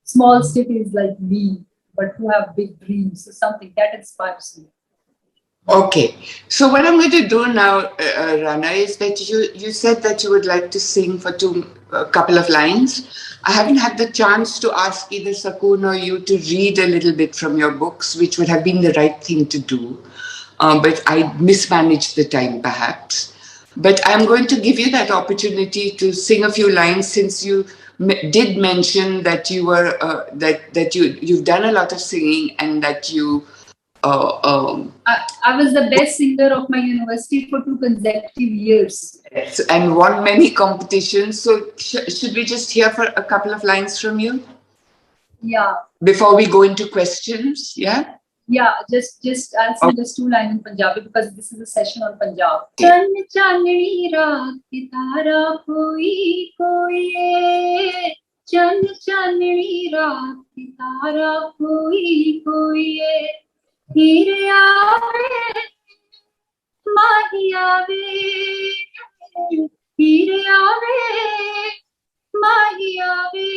small cities like me, but who have big dreams. So something that inspires me. Okay, so what I'm going to do now, Rana, is that you said that you would like to sing for a couple of lines. I haven't had the chance to ask either Sakoon or you to read a little bit from your books, which would have been the right thing to do. But I mismanaged the time, perhaps. But I'm going to give you that opportunity to sing a few lines, since you did mention that you were you've done a lot of singing and that you. I was the best singer of my university for 2 consecutive years. Yes, and won many competitions. So should we just hear for a couple of lines from you? Yeah. Before we go into questions, yeah? Yeah, just I'll sing just 2 lines in Punjabi because this is a session on Punjab. Okay. चन चांदनी रात तारा कोई कोई है हीरे आवे माही आवे हीरे आवे माही आवे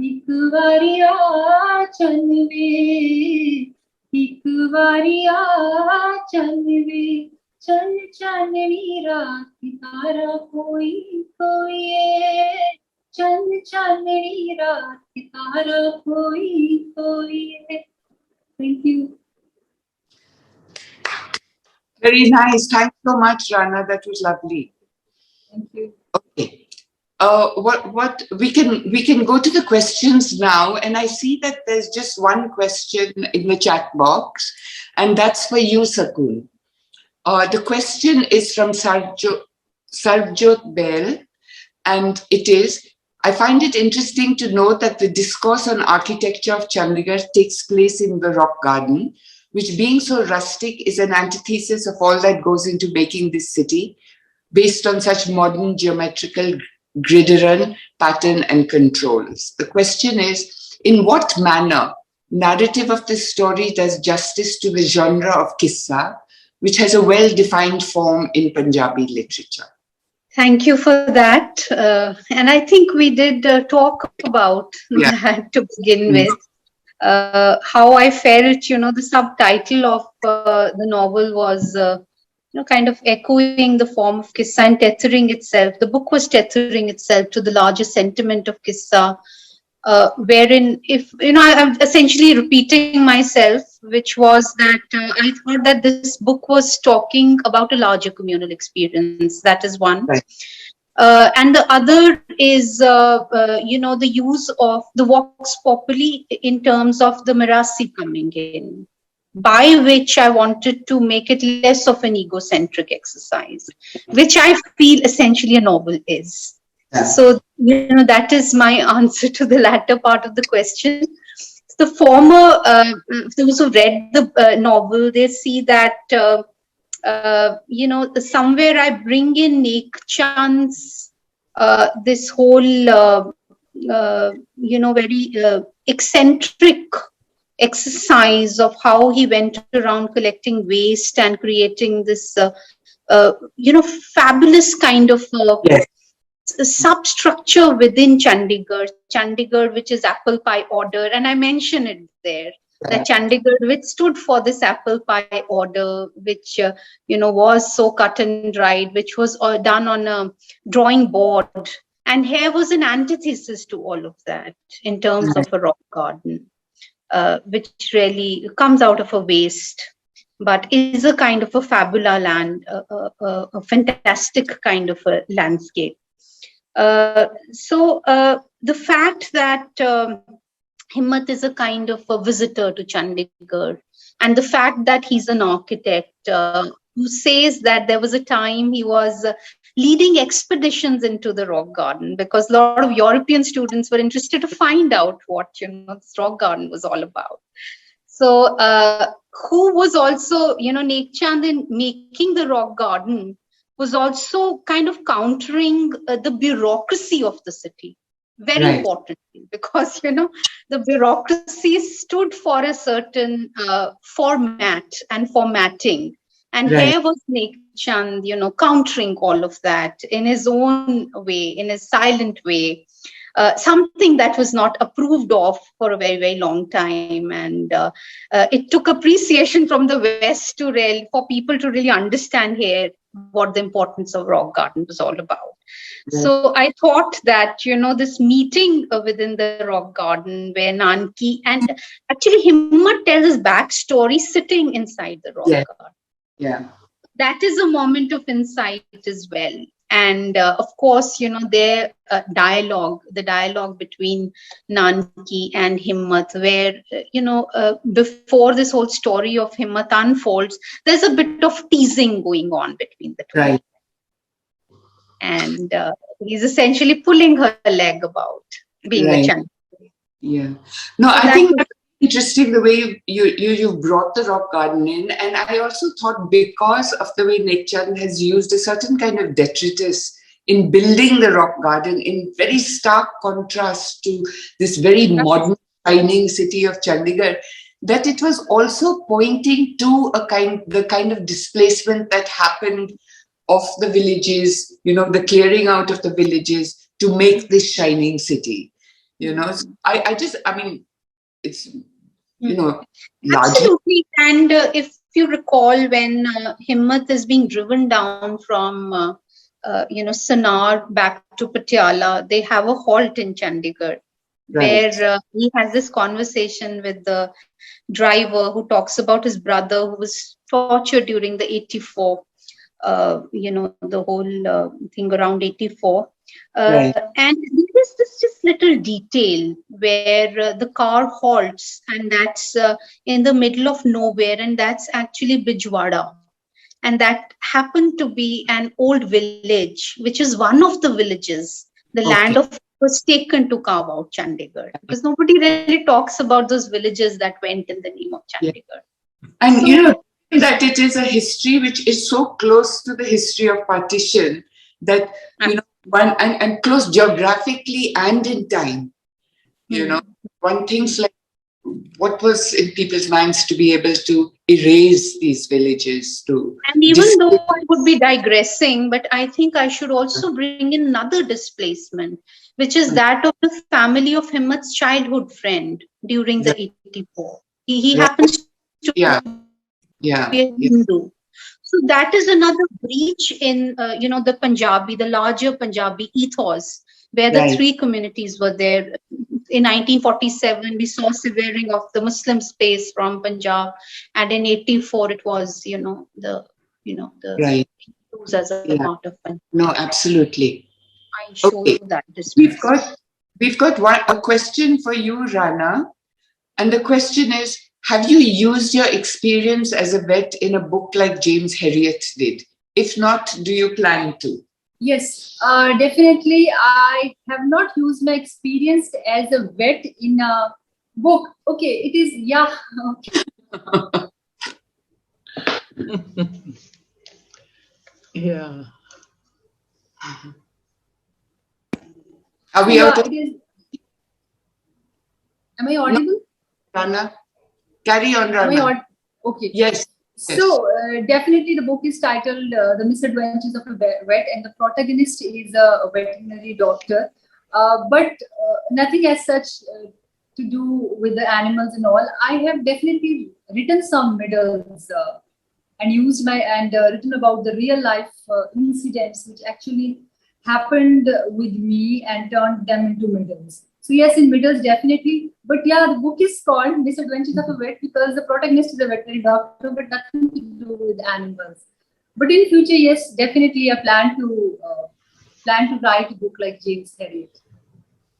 एक बारी आ चल वे एक बारी आ चल वे चल चांदनी रात तारा कोई कोई है चल चांदनी रात तारा कोई कोई है. Thank you. Very nice. Thanks so much, Rana. That was lovely. Thank you. Okay. What we can go to the questions now, and I see that there's just one question in the chat box, and that's for you, Sakoon. The question is from Sarjot Bell, and it is, I find it interesting to note that the discourse on architecture of Chandigarh takes place in the rock garden, which being so rustic is an antithesis of all that goes into making this city, based on such modern geometrical gridiron, pattern and controls. The question is, in what manner narrative of this story does justice to the genre of Qissa, which has a well-defined form in Punjabi literature? Thank you for that. And I think we did talk about that to begin with. How I felt, the subtitle of the novel was, kind of echoing the form of Qissa and tethering itself. The book was tethering itself to the larger sentiment of Qissa, wherein, if I'm essentially repeating myself, which was that I thought that this book was talking about a larger communal experience. That is one. Right. And the other is, the use of the vox populi in terms of the Mirasi coming in, by which I wanted to make it less of an egocentric exercise, which I feel essentially a novel is. Yeah. So, that is my answer to the latter part of the question. The former, those who read the novel, they see that, somewhere I bring in Nek Chand's, this whole, very eccentric exercise of how he went around collecting waste and creating this, fabulous kind of substructure within Chandigarh, which is apple pie order. And I mention it there, that Chandigarh, which stood for this apple pie order, which, was so cut and dried, which was done on a drawing board. And here was an antithesis to all of that in terms of a rock garden. Which really comes out of a waste, but is a kind of a fabula land, a fantastic kind of a landscape. So the fact that Himmat is a kind of a visitor to Chandigarh, and the fact that he's an architect who says that there was a time he was leading expeditions into the rock garden, because a lot of European students were interested to find out what this rock garden was all about. So who was also, Nek Chand, in making the rock garden, was also kind of countering the bureaucracy of the city. Very importantly, because, the bureaucracy stood for a certain format and formatting. And here was Nek Chand, countering all of that in his own way, in a silent way, something that was not approved of for a very, very long time. And it took appreciation from the West for people to really understand here what the importance of rock garden was all about. So I thought that, this meeting within the rock garden where Nanki, and actually Himmat tells his backstory sitting inside the rock garden. Yeah, that is a moment of insight as well. And of course, their dialogue, the dialogue between Nanki and Himmat, where, before this whole story of Himmat unfolds, there's a bit of teasing going on between the two. Right. And he's essentially pulling her leg about being a Chandra. Yeah. No, so I think that's interesting the way you brought the rock garden in. And I also thought, because of the way Nek Chand has used a certain kind of detritus in building the rock garden in very stark contrast to this very modern, shining city of Chandigarh, that it was also pointing to the kind of displacement that happened of the villages, the clearing out of the villages to make this shining city. So I mean, it's, largely. Absolutely. And if you recall, when Himmat is being driven down from, Sanar back to Patiala, they have a halt in Chandigarh, where he has this conversation with the driver who talks about his brother who was tortured during the 84, the whole thing around 84. And there is this just little detail where the car halts, and that's in the middle of nowhere, and that's actually Bijwada. And that happened to be an old village, which is one of the villages, the land of was taken to carve out Chandigarh. Because nobody really talks about those villages that went in the name of Chandigarh. And that it is a history which is so close to the history of partition that, and close geographically and in time. One thinks like, what was in people's minds to be able to erase these villages to. And even though I would be digressing, but I think I should also bring in another displacement, which is that of the family of Himmat's childhood friend during the 84. He happens to be a Hindu. So that is another breach in, the Punjabi, the larger Punjabi ethos, where the three communities were there. In 1947, we saw severing of the Muslim space from Punjab, and in 84, it was, the Hindus as a part of Punjab. No, absolutely. I show you that. We've got a question for you, Rana, and the question is: have you used your experience as a vet in a book like James Herriot did? If not, do you plan to? Yes, definitely. I have not used my experience as a vet in a book. Okay, it is, Okay. Yeah. Are we out of... Am I audible? No, Rana, carry on, Rana. Okay. Yes. So definitely the book is titled The Misadventures of a Vet, and the protagonist is a veterinary doctor, but nothing as such to do with the animals and all. I have definitely written some middles and written about the real life incidents which actually happened with me and turned them into middles. So yes, in middles, definitely. But yeah, the book is called Misadventures of a Vet because the protagonist is a veterinary doctor, but nothing to do with animals. But in future, yes, definitely I plan to write a book like James Herriot.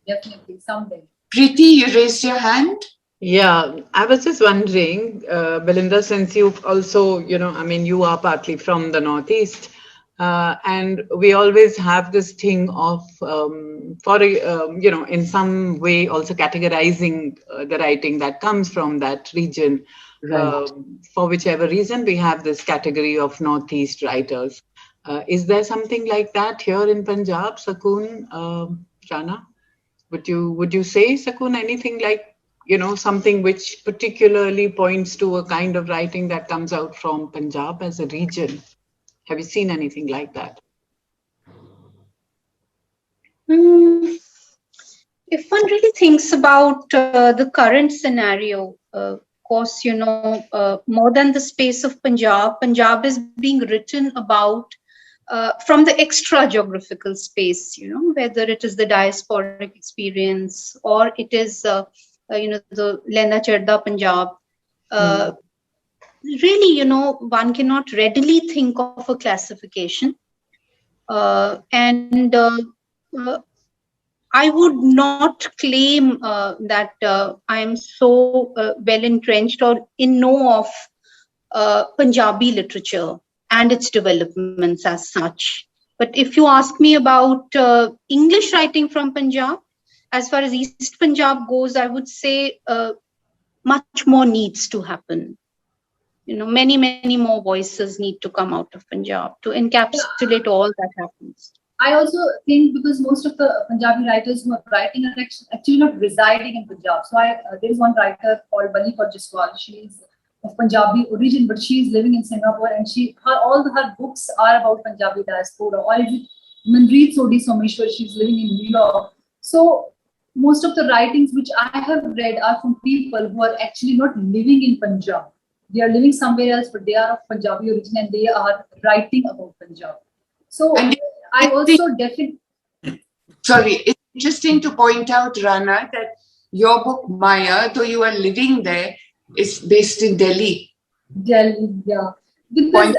Definitely, someday. Preeti, you raised your hand? Yeah, I was just wondering, Belinda, since you've also, you are partly from the Northeast. And we always have this thing of, in some way also categorizing the writing that comes from that region. For whichever reason, we have this category of Northeast writers. Is there something like that here in Punjab, Sakoon, Rana? Would you say, Sakoon, anything like, something which particularly points to a kind of writing that comes out from Punjab as a region? Have you seen anything like that? If one really thinks about the current scenario, of course, more than the space of Punjab, Punjab is being written about from the extra geographical space, whether it is the diasporic experience or it is, the Lena Charda Punjab. Really, one cannot readily think of a classification. And I would not claim that I am so well entrenched or in know of Punjabi literature and its developments as such. But if you ask me about English writing from Punjab, as far as East Punjab goes, I would say much more needs to happen. Many more voices need to come out of Punjab to encapsulate all that happens. I also think because most of the Punjabi writers who are writing are actually not residing in Punjab. So there is one writer called Bali Jaswal. She is of Punjabi origin, but she is living in Singapore, and all her books are about Punjabi diaspora. Or is it Manjeet Sodhi Someshwar? She's living in New York. So most of the writings which I have read are from people who are actually not living in Punjab. They are living somewhere else, but they are of Punjabi origin and they are writing about Punjab. So And I also definitely. Sorry, it's interesting to point out, Rana, that your book Maya, though you are living there, is based in Delhi. Delhi, yeah. Because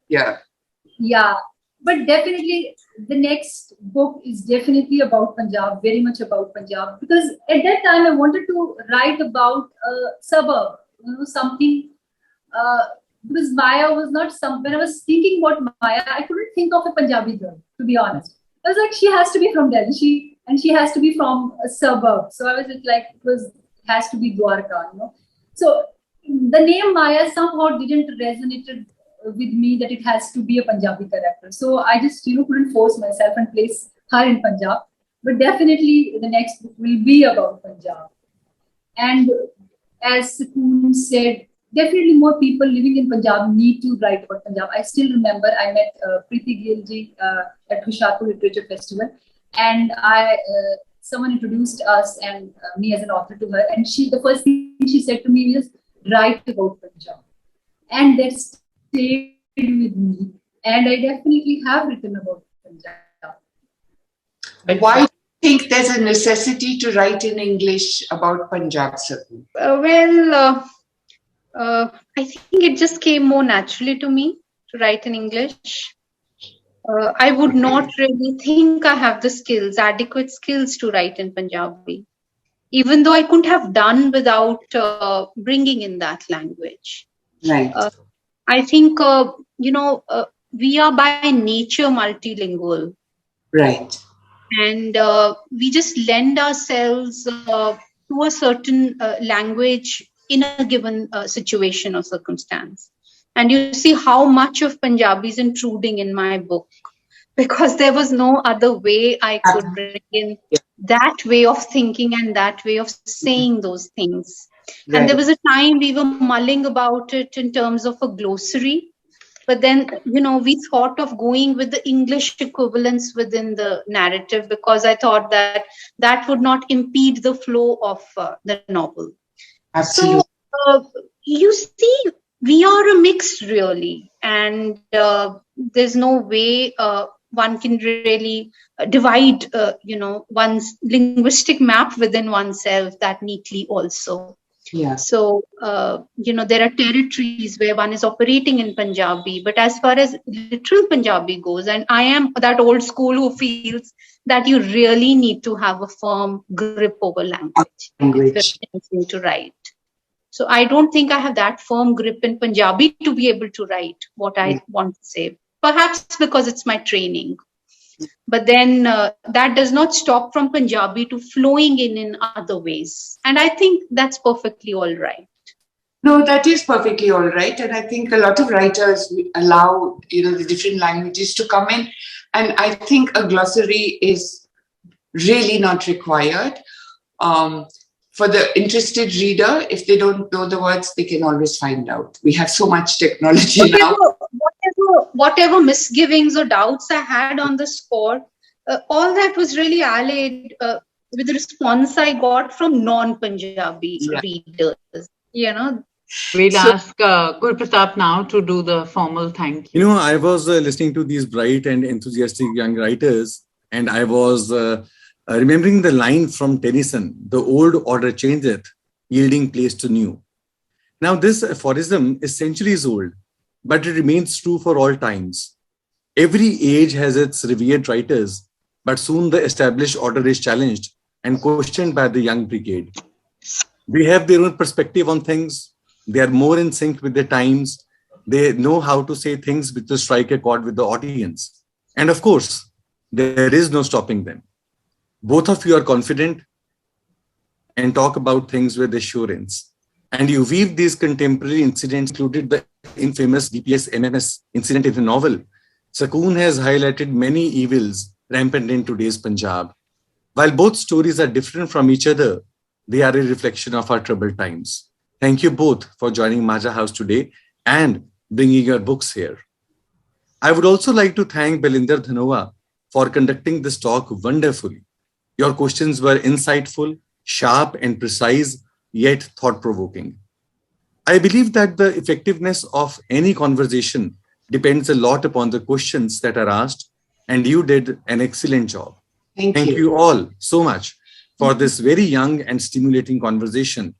yeah. But definitely the next book is definitely about Punjab, very much about Punjab. Because at that time I wanted to write about a suburb, something. Because Maya was not when I was thinking about Maya, I couldn't think of a Punjabi girl, to be honest. I was like, she has to be from Delhi, she has to be from a suburb. So I was just like, it has to be Dwarka, So the name Maya somehow didn't resonate with me that it has to be a Punjabi character. So I just, couldn't force myself and place her in Punjab. But definitely the next book will be about Punjab. And as Sakoon said, definitely more people living in Punjab need to write about Punjab. I still remember I met Preet Gill at Hoshiarpur Literature Festival, and someone introduced us and me as an author to her, and the first thing she said to me was, write about Punjab. And that stayed with me, and I definitely have written about Punjab. Why do you think there's a necessity to write in English about Punjab, Sakoon? I think it just came more naturally to me to write in English. I would not really think I have the adequate skills to write in Punjabi, even though I couldn't have done without bringing in that language. Right. I think, we are by nature multilingual. Right. And we just lend ourselves to a certain language in a given situation or circumstance. And you see how much of Punjabi is intruding in my book, because there was no other way I could bring in that way of thinking and that way of saying those things. Right. And there was a time we were mulling about it in terms of a glossary. But then, we thought of going with the English equivalents within the narrative, because I thought that would not impede the flow of the novel. Absolutely. So, you see, we are a mix, really. And there's no way one can really divide, one's linguistic map within oneself that neatly also. Yeah. So, there are territories where one is operating in Punjabi, but as far as literal Punjabi goes, and I am that old school who feels that you really need to have a firm grip over language to write. So I don't think I have that firm grip in Punjabi to be able to write what I want to say. Perhaps because it's my training. But then that does not stop from Punjabi to flowing in other ways. And I think that's perfectly all right. No, that is perfectly all right. And I think a lot of writers allow, the different languages to come in. And I think a glossary is really not required. For the interested reader, if they don't know the words, they can always find out. We have so much technology now. Whatever misgivings or doubts I had on the score, all that was really allayed with the response I got from non-Punjabi readers. We'll ask Gurpratap now to do the formal thank you. I was listening to these bright and enthusiastic young writers, and I was remembering the line from Tennyson, "The old order changeth, yielding place to new." Now, this aphorism is centuries old, but it remains true for all times. Every age has its revered writers, but soon the established order is challenged and questioned by the young brigade. They have their own perspective on things. They are more in sync with the times. They know how to say things which will strike a chord with the audience. And of course, there is no stopping them. Both of you are confident and talk about things with assurance. And you weave these contemporary incidents, included the infamous DPS MMS incident in the novel, Sakoon has highlighted many evils rampant in today's Punjab. While both stories are different from each other, they are a reflection of our troubled times. Thank you both for joining Maja House today and bringing your books here. I would also like to thank Belinder Dhanova for conducting this talk wonderfully. Your questions were insightful, sharp, and precise, yet thought-provoking. I believe that the effectiveness of any conversation depends a lot upon the questions that are asked, and you did an excellent job. Thank Thank you. you all so much for this very young and stimulating conversation